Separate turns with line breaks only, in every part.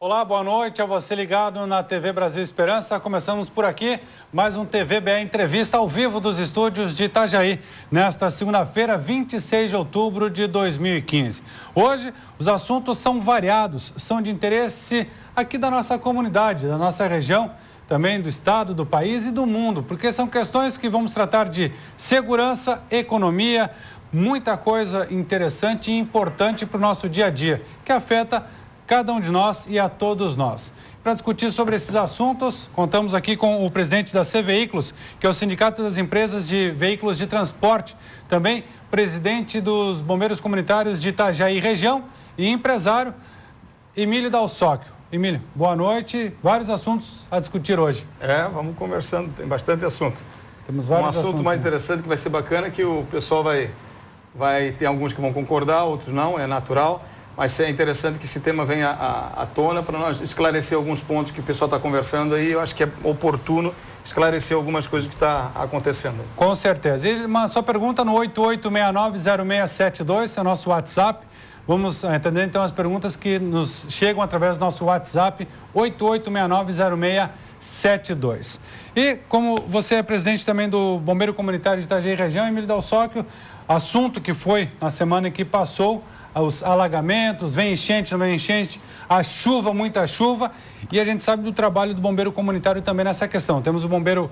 Olá, boa noite a você ligado na TV Brasil Esperança. Começamos por aqui mais um TVBE Entrevista ao vivo dos estúdios de Itajaí, nesta segunda-feira, 26 de outubro de 2015. Hoje, os assuntos são variados, são de interesse aqui da nossa comunidade, da nossa região, também do estado, do país e do mundo, porque são questões que vamos tratar de segurança, economia, muita coisa interessante e importante para o nosso dia a dia, que afeta cada um de nós e a todos nós. Para discutir sobre esses assuntos, contamos aqui com o presidente da C-Veículos, que é o Sindicato das Empresas de Veículos de Transporte, também presidente dos Bombeiros Comunitários de Itajaí Região e empresário Emílio Dalsóquio. Emílio, boa noite. Vários assuntos a discutir hoje.
Vamos conversando, tem bastante assunto.
Temos vários assuntos.
Um assunto mais interessante que vai ser bacana, que o pessoal vai ter alguns que vão concordar, outros não, é natural. Mas é interessante que esse tema venha à tona para nós esclarecer alguns pontos que o pessoal está conversando aí. Eu acho que é oportuno esclarecer algumas coisas que está acontecendo.
Com certeza. E uma só pergunta no 88690672, é o nosso WhatsApp. Vamos entender então as perguntas que nos chegam através do nosso WhatsApp, 88690672. E como você é presidente também do Bombeiro Comunitário de Itajaí Região, Emílio Dalsóquio, assunto que foi na semana que passou, os alagamentos, vem enchente, não vem enchente, a chuva, muita chuva, e a gente sabe do trabalho do bombeiro comunitário também nessa questão. Temos o bombeiro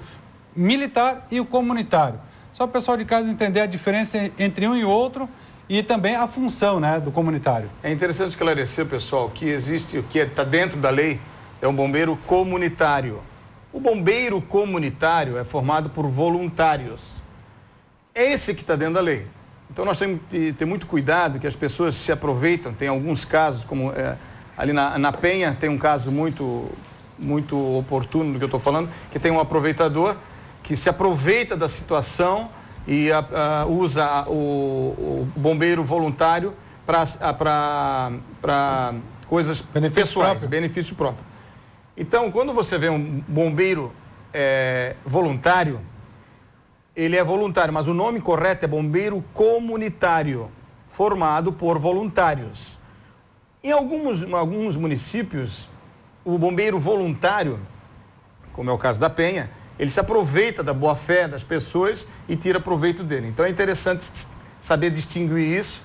militar e o comunitário. Só o pessoal de casa entender a diferença entre um e outro e também a função, né, do comunitário.
É interessante esclarecer, pessoal, que existe, o que está dentro da lei, é um bombeiro comunitário. O bombeiro comunitário é formado por voluntários. É esse que está dentro da lei. Então nós temos que ter muito cuidado, que as pessoas se aproveitam. Tem alguns casos, como ali na Penha, tem um caso muito oportuno do que eu estou falando, que tem um aproveitador que se aproveita da situação e usa o bombeiro voluntário para coisas pessoais, benefício próprio. Então, quando você vê um bombeiro voluntário, ele é voluntário, mas o nome correto é bombeiro comunitário, formado por voluntários. Em alguns municípios, o bombeiro voluntário, como é o caso da Penha, ele se aproveita da boa-fé das pessoas e tira proveito dele. Então é interessante saber distinguir isso,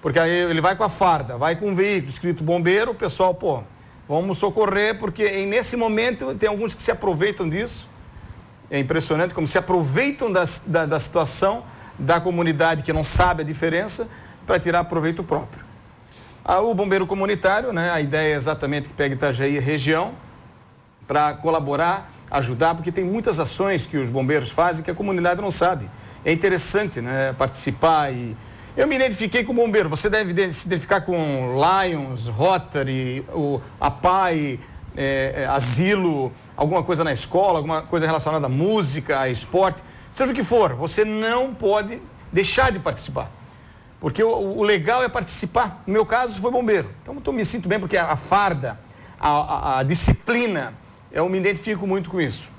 porque aí ele vai com a farda, vai com um veículo escrito bombeiro, o pessoal, vamos socorrer, porque nesse momento tem alguns que se aproveitam disso. É impressionante como se aproveitam da situação da comunidade que não sabe a diferença para tirar proveito próprio. O bombeiro comunitário, né, a ideia é exatamente que pega Itajaí região para colaborar, ajudar, porque tem muitas ações que os bombeiros fazem que a comunidade não sabe. É interessante, né, participar e... Eu me identifiquei com o bombeiro, você deve se identificar com Lions, Rotary, a PAI, Asilo, alguma coisa na escola, alguma coisa relacionada à música, a esporte, seja o que for, você não pode deixar de participar. Porque o legal é participar. No meu caso, foi bombeiro. Então, eu me sinto bem porque a farda, a disciplina, eu me identifico muito com isso.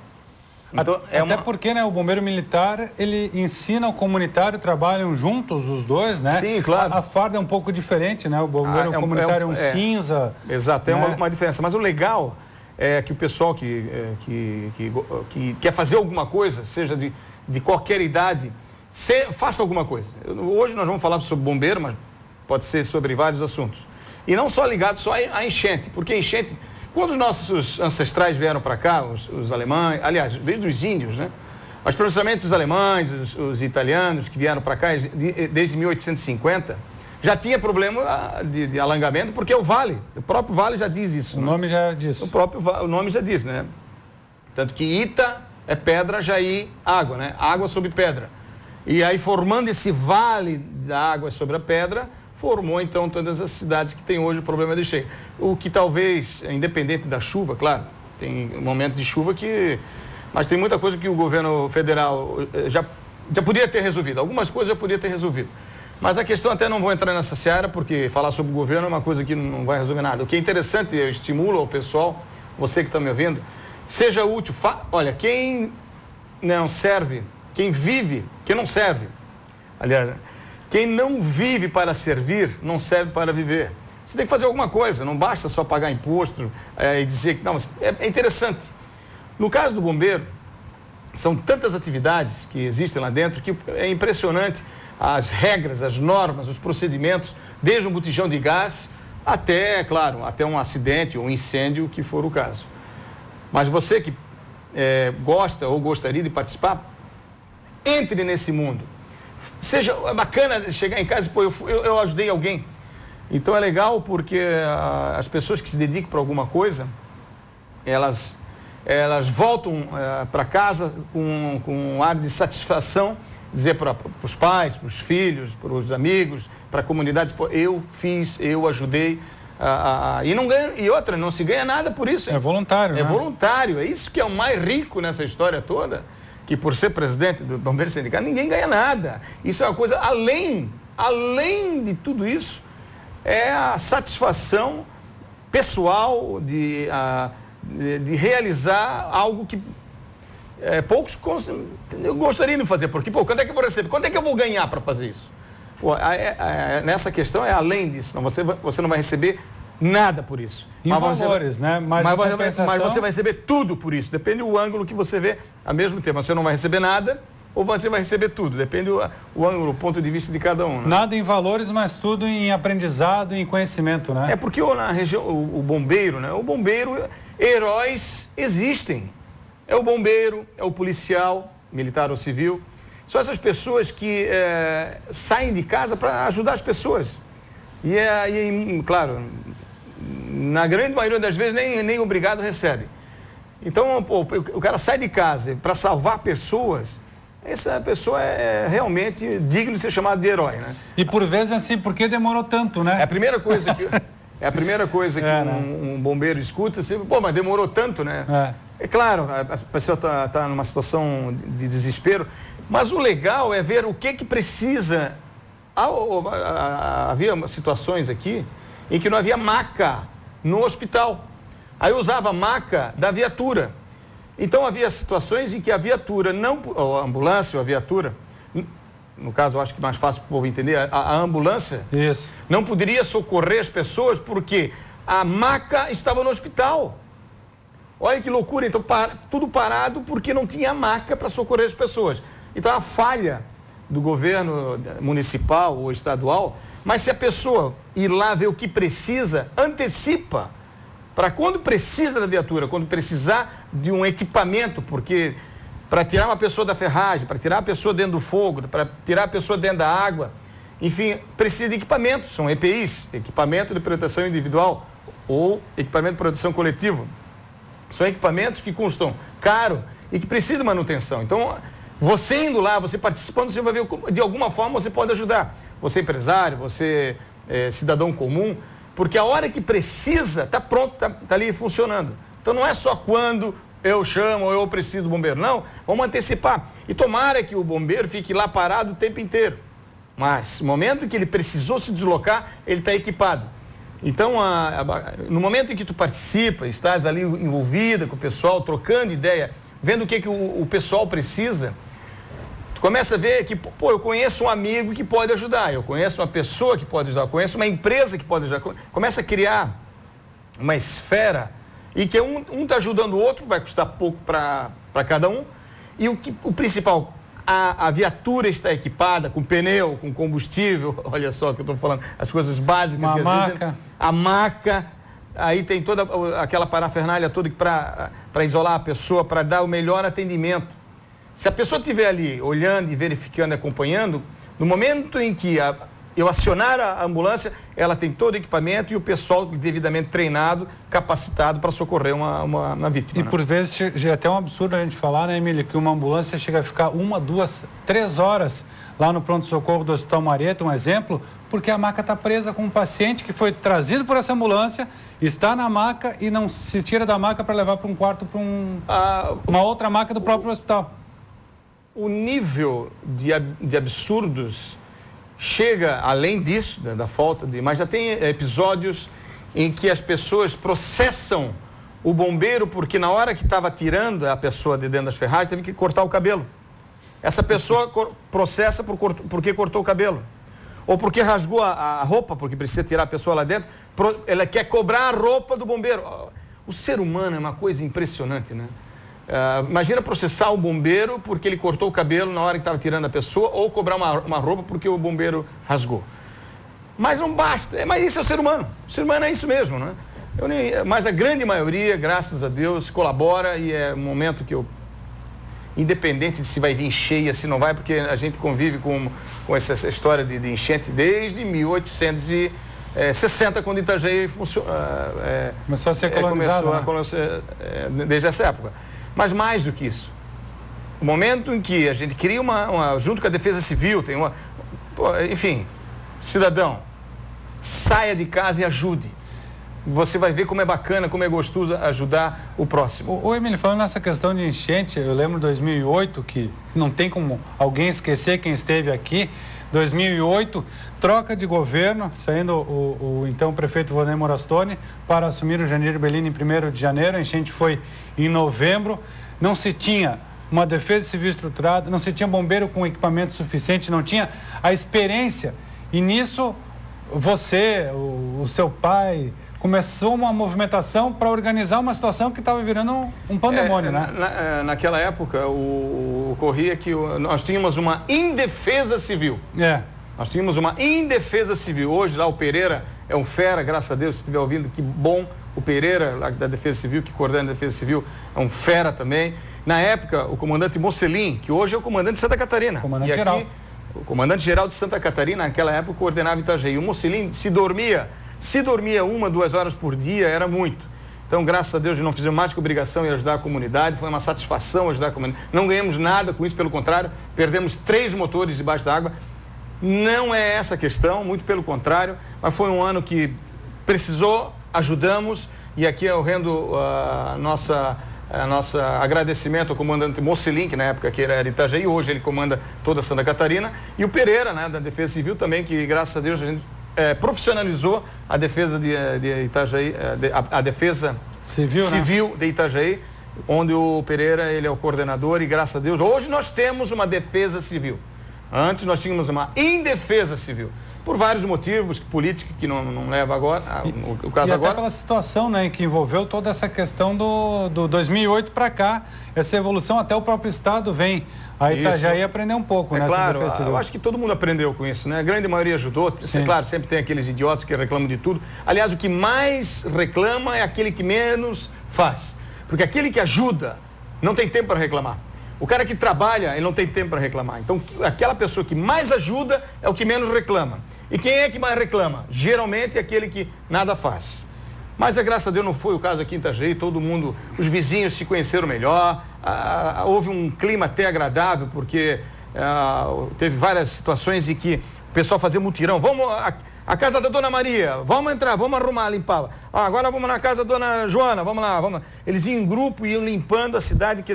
Então, até porque, né, o bombeiro militar, ele ensina o comunitário, trabalham juntos os dois, né?
Sim, claro.
A farda é um pouco diferente, né? O bombeiro comunitário é um cinza.
Exato, tem uma diferença. Mas o legal é que o pessoal que quer fazer alguma coisa, seja de qualquer idade, faça alguma coisa. Hoje nós vamos falar sobre bombeiro, mas pode ser sobre vários assuntos. E não só ligado só à enchente, porque enchente... Quando os nossos ancestrais vieram para cá, os alemães, aliás, desde os índios, né? Mas principalmente os alemães, os italianos que vieram para cá desde 1850, já tinha problema de alagamento, porque o próprio vale já diz isso.
O nome já diz.
O nome já diz, né? Tanto que Ita é pedra, Jaí, água, né? Água sobre pedra. E aí, formando esse vale da água sobre a pedra, formou então todas as cidades que tem hoje o problema de cheia. O que talvez, independente da chuva, claro, tem um momento de chuva mas tem muita coisa que o governo federal já podia ter resolvido. Algumas coisas já podia ter resolvido. Mas a questão, até não vou entrar nessa seara, porque falar sobre o governo é uma coisa que não vai resolver nada. O que é interessante, eu estimulo ao pessoal, você que está me ouvindo, seja útil. Olha, quem não serve, quem vive, quem não serve. Aliás, quem não vive para servir, não serve para viver. Você tem que fazer alguma coisa, não basta só pagar imposto e dizer que... Não, é interessante. No caso do bombeiro, são tantas atividades que existem lá dentro que é impressionante as regras, as normas, os procedimentos, desde um botijão de gás até, claro, até um acidente ou um incêndio, que for o caso. Mas você que gosta ou gostaria de participar, entre nesse mundo. É bacana chegar em casa e, pô, eu ajudei alguém. Então é legal porque as pessoas que se dedicam para alguma coisa, elas voltam para casa com um ar de satisfação, dizer para os pais, para os filhos, para os amigos, para a comunidade, pô, eu fiz, eu ajudei. E não ganha, e outra, não se ganha nada por isso. Hein?
É voluntário,
É voluntário, é isso que é o mais rico nessa história toda, que por ser presidente do Bombeiro Sindicato, ninguém ganha nada. Isso é uma coisa além de tudo isso, é a satisfação pessoal de realizar algo que poucos gostariam de fazer, porque, pô, quando é que eu vou receber? Quando é que eu vou ganhar para fazer isso? Pô, nessa questão é além disso, você não vai receber nada por isso.
Em valores, né? Mas
você vai receber tudo por isso, depende do ângulo que você vê ao mesmo tempo. Você não vai receber nada ou você vai receber tudo, depende o ângulo, o ponto de vista de cada um. Né?
Nada em valores, mas tudo em aprendizado e em conhecimento, né?
É porque na região, o bombeiro, né? O bombeiro, heróis existem. É o bombeiro, é o policial, militar ou civil. São essas pessoas que saem de casa para ajudar as pessoas. Claro, na grande maioria das vezes nem obrigado recebe. Então, pô, o cara sai de casa para salvar pessoas, essa pessoa é realmente digna de ser chamada de herói, né?
E por vezes assim, por que demorou tanto, né?
É a primeira coisa que, um bombeiro escuta, assim, pô, mas demorou tanto, né? É claro, a pessoa está numa situação de desespero, mas o legal é ver o que precisa. Havia situações aqui em que não havia maca no hospital. Aí usava a maca da viatura. Então havia situações em que a viatura, ou a ambulância ou a viatura, no caso eu acho que mais fácil para o povo entender, a ambulância não poderia socorrer as pessoas porque a maca estava no hospital. Olha que loucura, então tudo parado porque não tinha maca para socorrer as pessoas. Então a falha do governo municipal ou estadual, mas se a pessoa ir lá ver o que precisa, antecipa, para quando precisa da viatura, quando precisar de um equipamento, porque para tirar uma pessoa da ferragem, para tirar a pessoa dentro do fogo, para tirar a pessoa dentro da água, enfim, precisa de equipamentos, são EPIs, equipamento de proteção individual ou equipamento de proteção coletivo. São equipamentos que custam caro e que precisam de manutenção. Então, você indo lá, você participando, você vai ver como, de alguma forma você pode ajudar. Você empresário, você cidadão comum, porque a hora que precisa, está pronto, está ali funcionando. Então não é só quando eu chamo ou eu preciso do bombeiro, não, vamos antecipar. E tomara que o bombeiro fique lá parado o tempo inteiro. Mas no momento que ele precisou se deslocar, ele está equipado. Então, no momento em que tu participa, estás ali envolvida com o pessoal, trocando ideia, vendo o que o pessoal precisa, tu começa a ver que, pô, eu conheço um amigo que pode ajudar, eu conheço uma pessoa que pode ajudar, eu conheço uma empresa que pode ajudar. Começa a criar uma esfera e que um está ajudando o outro, vai custar pouco para cada um. E o principal, a viatura está equipada com pneu, com combustível, olha só o que eu estou falando, as coisas básicas.
Uma
que
maca.
A maca, aí tem toda aquela parafernália toda para isolar a pessoa, para dar o melhor atendimento. Se a pessoa estiver ali olhando e verificando e acompanhando, no momento em que eu acionar a ambulância, ela tem todo o equipamento e o pessoal devidamente treinado, capacitado para socorrer uma vítima.
E por vezes é até um absurdo a gente falar, né, Emílio, que uma ambulância chega a ficar 1, 2, 3 horas lá no pronto-socorro do Hospital Marieta, um exemplo, porque a maca está presa com um paciente que foi trazido por essa ambulância, está na maca e não se tira da maca para levar para um quarto, para uma outra maca do próprio hospital.
O nível de absurdos chega além disso, da falta de... Mas já tem episódios em que as pessoas processam o bombeiro porque na hora que estava tirando a pessoa de dentro das ferragens, teve que cortar o cabelo. Essa pessoa processa porque cortou o cabelo. ou porque rasgou a roupa, porque precisa tirar a pessoa lá dentro, ela quer cobrar a roupa do bombeiro. O ser humano é uma coisa impressionante, né? Imagina processar o bombeiro porque ele cortou o cabelo na hora que estava tirando a pessoa, ou cobrar uma roupa porque o bombeiro rasgou. Mas não basta, mas isso é o ser humano. O ser humano é isso mesmo, né? Mas a grande maioria, graças a Deus, colabora, e é um momento que eu, independente de se vai vir cheia, se não vai, porque a gente convive com essa história de enchente desde 1860, quando Itajaí
começou a ser colonizado,
desde essa época. Mas mais do que isso, o momento em que a gente cria junto com a Defesa Civil, tem enfim, cidadão, saia de casa e ajude. Você vai ver como é bacana, como é gostoso ajudar o próximo.
O Emílio, falando nessa questão de enchente, eu lembro de 2008, que não tem como alguém esquecer quem esteve aqui. 2008, troca de governo, saindo o então prefeito Vonei Morastone para assumir o Janir Bellini em 1º de janeiro. A enchente foi em novembro. Não se tinha uma defesa civil estruturada, não se tinha bombeiro com equipamento suficiente, não tinha a experiência. E nisso, você, o seu pai, começou uma movimentação para organizar uma situação que estava virando um pandemônio, né?
Naquela época, ocorria que nós tínhamos uma indefesa civil. Nós tínhamos uma indefesa civil. Hoje lá o Pereira é um fera, graças a Deus, se estiver ouvindo, que bom. O Pereira, lá da Defesa Civil, que coordena a Defesa Civil, é um fera também. Na época, o comandante Mocelin, que hoje é o comandante de Santa Catarina.
Comandante-geral.
O comandante-geral de Santa Catarina, naquela época, coordenava Itajaí. O Mocelin, se dormia 1, 2 horas por dia, era muito. Então, graças a Deus, não fizemos mais que obrigação em ajudar a comunidade. Foi uma satisfação ajudar a comunidade. Não ganhamos nada com isso, pelo contrário, perdemos 3 motores debaixo d'água. Não é essa a questão, muito pelo contrário, mas foi um ano que precisou, ajudamos, e aqui eu rendo nossa agradecimento ao comandante Mocelin, que na época que era de Itajaí, hoje ele comanda toda Santa Catarina, e o Pereira, né, da Defesa Civil também, que graças a Deus a gente profissionalizou a defesa de Itajaí, a Defesa Civil, né, de Itajaí, onde o Pereira ele é o coordenador, e graças a Deus hoje nós temos uma Defesa Civil. Antes nós tínhamos uma indefesa civil, por vários motivos políticos que não leva agora, o caso
e
agora.
Até pela situação, né, que envolveu toda essa questão do 2008 para cá, essa evolução, até o próprio Estado vem a Itajaí aprender um pouco, né?
Claro, eu acho que todo mundo aprendeu com isso, né? A grande maioria ajudou. Claro, sempre tem aqueles idiotas que reclamam de tudo. Aliás, o que mais reclama é aquele que menos faz, porque aquele que ajuda não tem tempo para reclamar. O cara que trabalha, ele não tem tempo para reclamar. Então, aquela pessoa que mais ajuda é o que menos reclama. E quem é que mais reclama? Geralmente é aquele que nada faz. Mas, graças a Deus, não foi o caso aqui em Itajaí. Todo mundo, os vizinhos se conheceram melhor. Houve um clima até agradável, porque teve várias situações em que o pessoal fazia mutirão. Vamos à casa da Dona Maria, vamos entrar, vamos arrumar, limpar. Agora vamos na casa da Dona Joana, vamos lá. Eles iam em grupo e iam limpando a cidade, que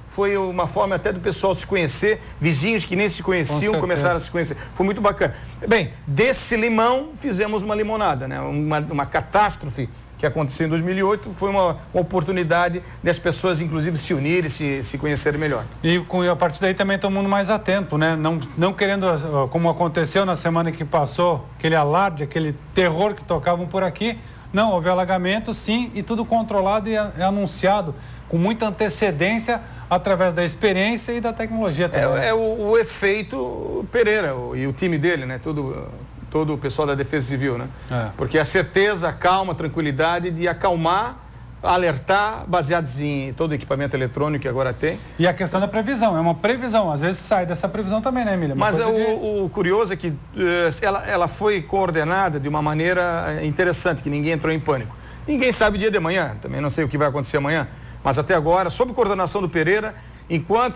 foi uma forma até do pessoal se conhecer, vizinhos que nem se conheciam começaram a se conhecer. Foi muito bacana. Bem, desse limão fizemos uma limonada, né? Uma catástrofe que aconteceu em 2008, foi uma oportunidade das pessoas, inclusive, se unirem, se conhecerem melhor.
E a partir daí também todo mundo mais atento, né? Não querendo, como aconteceu na semana que passou, aquele alarde, aquele terror que tocavam por aqui. Não, houve alagamento, sim, e tudo controlado e anunciado com muita antecedência, através da experiência e da tecnologia também.
É o efeito Pereira e o time dele, né? Todo o pessoal da Defesa Civil, né? Porque a certeza, a calma, a tranquilidade de acalmar, alertar, baseados em todo o equipamento eletrônico que agora tem.
E a questão da previsão, é uma previsão, às vezes sai dessa previsão também, né, Emília?
Mas o curioso é que ela foi coordenada de uma maneira interessante, que ninguém entrou em pânico. Ninguém sabe o dia de amanhã, também não sei o que vai acontecer amanhã. Mas até agora, sob coordenação do Pereira,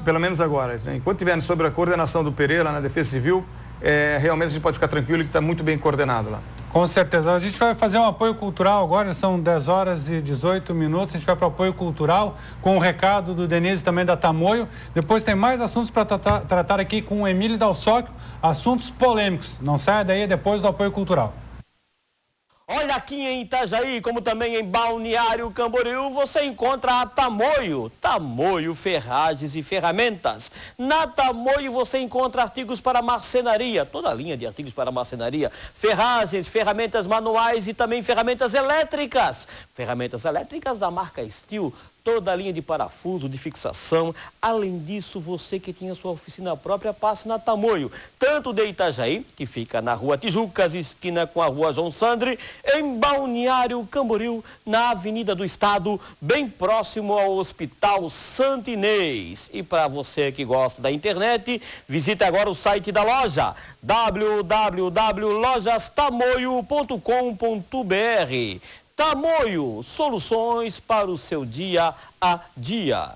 pelo menos agora, né, enquanto tiver sob a coordenação do Pereira na Defesa Civil, realmente a gente pode ficar tranquilo que está muito bem coordenado lá.
Com certeza. A gente vai fazer um apoio cultural agora, são 10 horas e 18 minutos, a gente vai para o apoio cultural com o recado do Denise também da Tamoio. Depois tem mais assuntos para tratar aqui com o Emílio Dalsóquio, assuntos polêmicos. Não saia daí depois do apoio cultural.
Olha aqui. aqui em Itajaí, como também em Balneário Camboriú, você encontra a Tamoio. Tamoio Ferragens e Ferramentas. Na Tamoio você encontra artigos para marcenaria, toda a linha de artigos para marcenaria, ferragens, ferramentas manuais e também ferramentas elétricas. Ferramentas elétricas da marca Steel, toda a linha de parafuso, de fixação. Além disso, você que tinha sua oficina própria, passe na Tamoio. Tanto de Itajaí, que fica na Rua Tijucas, esquina com a Rua João Sandri, em Balneário Camboriú, na Avenida do Estado, bem próximo ao Hospital Santo Inês. E para você que gosta da internet, visite agora o site da loja, www.lojastamoio.com.br. Tamoio, soluções para o seu dia a dia.